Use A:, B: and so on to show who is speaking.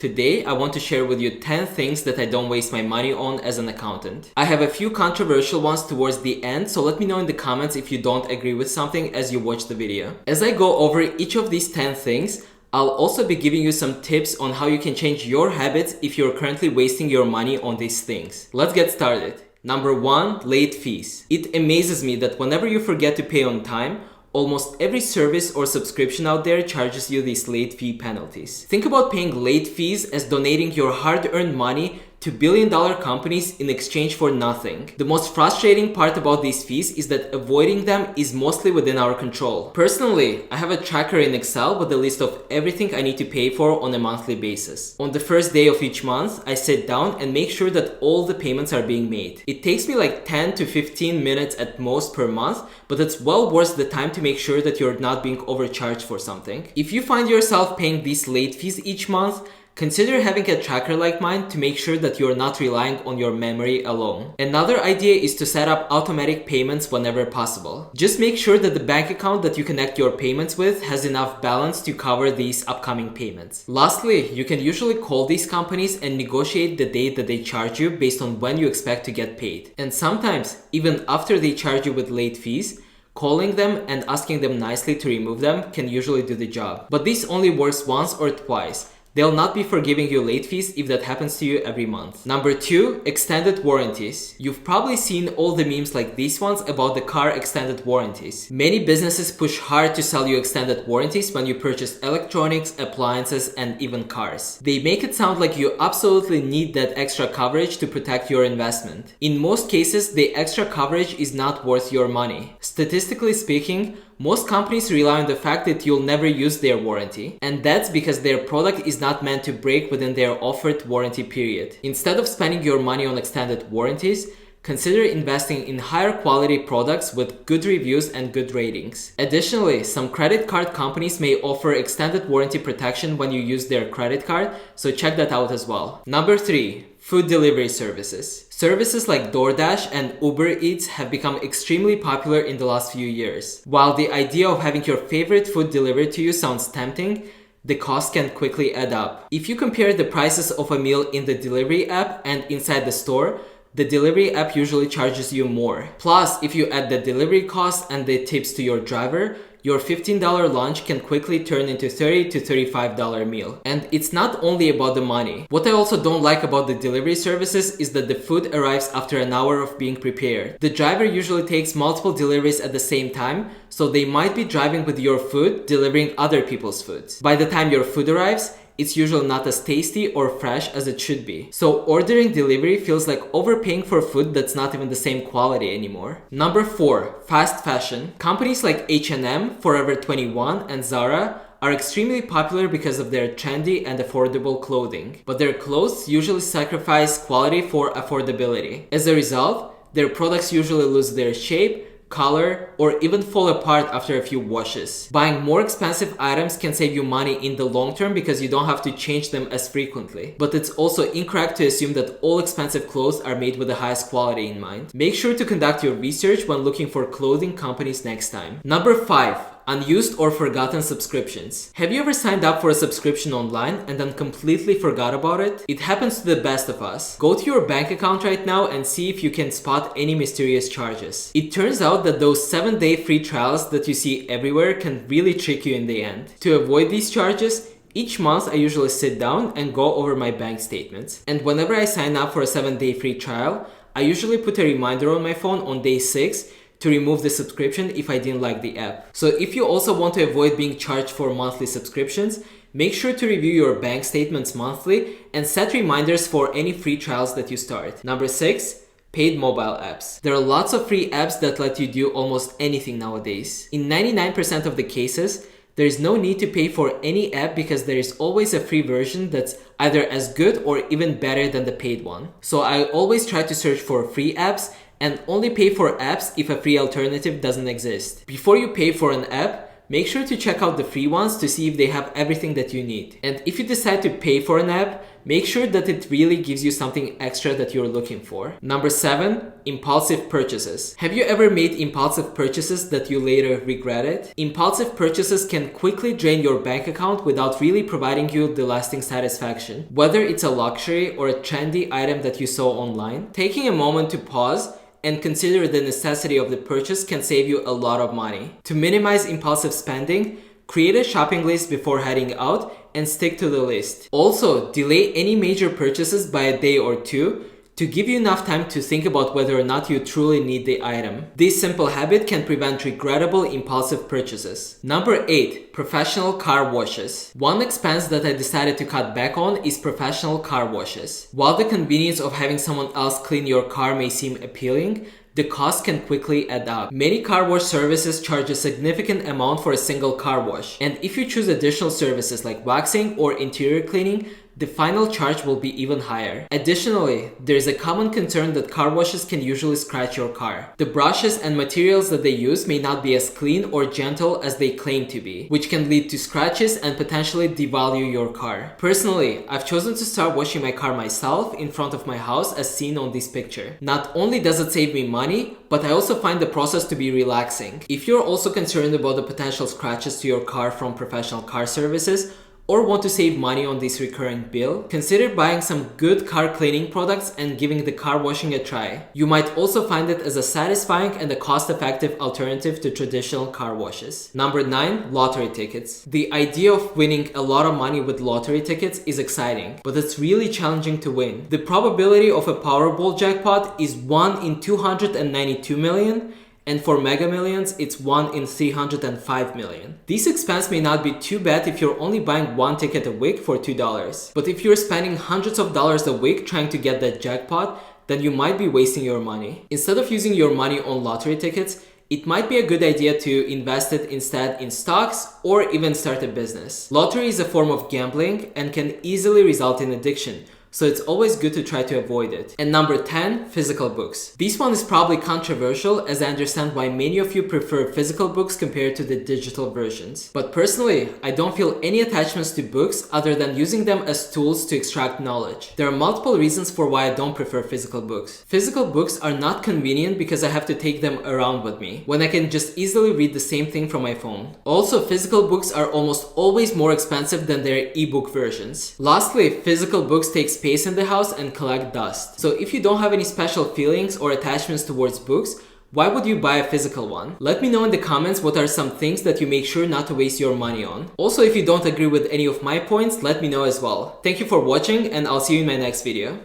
A: Today, I want to share with you 10 things that I don't waste my money on as an accountant. I have a few controversial ones towards the end, so let me know in the comments if you don't agree with something as you watch the video. As I go over each of these 10 things, I'll also be giving you some tips on how you can change your habits if you're currently wasting your money on these things. Let's get started. Number 1, late fees. It amazes me that whenever you forget to pay on time, almost every service or subscription out there charges you these late fee penalties. Think about paying late fees as donating your hard-earned money to billion-dollar companies in exchange for nothing. The most frustrating part about these fees is that avoiding them is mostly within our control. Personally, I have a tracker in Excel with a list of everything I need to pay for on a monthly basis. On the first day of each month, I sit down and make sure that all the payments are being made. It takes me like 10 to 15 minutes at most per month, but it's well worth the time to make sure that you're not being overcharged for something. If you find yourself paying these late fees each month, consider having a tracker like mine to make sure that you're not relying on your memory alone. Another idea is to set up automatic payments whenever possible. Just make sure that the bank account that you connect your payments with has enough balance to cover these upcoming payments. Lastly, you can usually call these companies and negotiate the date that they charge you based on when you expect to get paid. And sometimes, even after they charge you with late fees, calling them and asking them nicely to remove them can usually do the job. But this only works once or twice. They'll not be forgiving you late fees if that happens to you every month. Number 2, extended warranties. You've probably seen all the memes like these ones about the car extended warranties. Many businesses push hard to sell you extended warranties when you purchase electronics, appliances, and even cars. They make it sound like you absolutely need that extra coverage to protect your investment. In most cases, the extra coverage is not worth your money. Statistically speaking, most companies rely on the fact that you'll never use their warranty, and that's because their product is not meant to break within their offered warranty period. Instead of spending your money on extended warranties, consider investing in higher quality products with good reviews and good ratings. Additionally, some credit card companies may offer extended warranty protection when you use their credit card, so check that out as well. Number 3, food delivery services. Services like DoorDash and Uber Eats have become extremely popular in the last few years. While the idea of having your favorite food delivered to you sounds tempting, the cost can quickly add up. If you compare the prices of a meal in the delivery app and inside the store, the delivery app usually charges you more. Plus, if you add the delivery costs and the tips to your driver, your $15 lunch can quickly turn into $30 to $35 meal. And it's not only about the money. What I also don't like about the delivery services is that the food arrives after an hour of being prepared. The driver usually takes multiple deliveries at the same time, so they might be driving with your food, delivering other people's foods. By the time your food arrives, it's usually not as tasty or fresh as it should be. So ordering delivery feels like overpaying for food that's not even the same quality anymore. Number 4, fast fashion. Companies like H&M, Forever 21, and Zara are extremely popular because of their trendy and affordable clothing. But their clothes usually sacrifice quality for affordability. As a result, their products usually lose their shape, color, or even fall apart after a few washes. Buying more expensive items can save you money in the long term because you don't have to change them as frequently. But it's also incorrect to assume that all expensive clothes are made with the highest quality in mind. Make sure to conduct your research when looking for clothing companies next time. Number 5, unused or forgotten subscriptions. Have you ever signed up for a subscription online and then completely forgot about it? It happens to the best of us. Go to your bank account right now and see if you can spot any mysterious charges. It turns out that those 7-day free trials that you see everywhere can really trick you in the end. To avoid these charges, each month I usually sit down and go over my bank statements. And whenever I sign up for a 7-day free trial, I usually put a reminder on my phone on day 6 to remove the subscription if I didn't like the app. So if you also want to avoid being charged for monthly subscriptions, make sure to review your bank statements monthly and set reminders for any free trials that you start. Number 6, paid mobile apps. There are lots of free apps that let you do almost anything nowadays. In 99% of the cases, there is no need to pay for any app because there is always a free version that's either as good or even better than the paid one. So I always try to search for free apps and only pay for apps if a free alternative doesn't exist. Before you pay for an app, make sure to check out the free ones to see if they have everything that you need. And if you decide to pay for an app, make sure that it really gives you something extra that you're looking for. Number 7, impulsive purchases. Have you ever made impulsive purchases that you later regretted? Impulsive purchases can quickly drain your bank account without really providing you the lasting satisfaction. Whether it's a luxury or a trendy item that you saw online, taking a moment to pause and consider the necessity of the purchase can save you a lot of money. To minimize impulsive spending, create a shopping list before heading out and stick to the list. Also, delay any major purchases by a day or two to give you enough time to think about whether or not you truly need the item. This simple habit can prevent regrettable impulsive purchases. Number 8, professional car washes. One expense that I decided to cut back on is professional car washes. While the convenience of having someone else clean your car may seem appealing, the cost can quickly add up. Many car wash services charge a significant amount for a single car wash, and if you choose additional services like waxing or interior cleaning, the final charge will be even higher. Additionally, there is a common concern that car washes can usually scratch your car. The brushes and materials that they use may not be as clean or gentle as they claim to be, which can lead to scratches and potentially devalue your car. Personally, I've chosen to start washing my car myself in front of my house as seen on this picture. Not only does it save me money, but I also find the process to be relaxing. If you're also concerned about the potential scratches to your car from professional car services, or want to save money on this recurring bill, consider buying some good car cleaning products and giving the car washing a try. You might also find it as a satisfying and a cost-effective alternative to traditional car washes. Number 9, lottery tickets. The idea of winning a lot of money with lottery tickets is exciting, but it's really challenging to win. The probability of a Powerball jackpot is 1 in 292 million, and for Mega Millions, it's 1 in 305 million. This expense may not be too bad if you're only buying one ticket a week for $2. But if you're spending hundreds of dollars a week trying to get that jackpot, then you might be wasting your money. Instead of using your money on lottery tickets, it might be a good idea to invest it instead in stocks or even start a business. Lottery is a form of gambling and can easily result in addiction, so it's always good to try to avoid it. And number 10, physical books. This one is probably controversial, as I understand why many of you prefer physical books compared to the digital versions. But personally, I don't feel any attachments to books other than using them as tools to extract knowledge. There are multiple reasons for why I don't prefer physical books. Physical books are not convenient because I have to take them around with me, when I can just easily read the same thing from my phone. Also, physical books are almost always more expensive than their ebook versions. Lastly, physical books take space in the house and collect dust. So if you don't have any special feelings or attachments towards books, why would you buy a physical one? Let me know in the comments what are some things that you make sure not to waste your money on. Also, if you don't agree with any of my points, let me know as well. Thank you for watching, and I'll see you in my next video.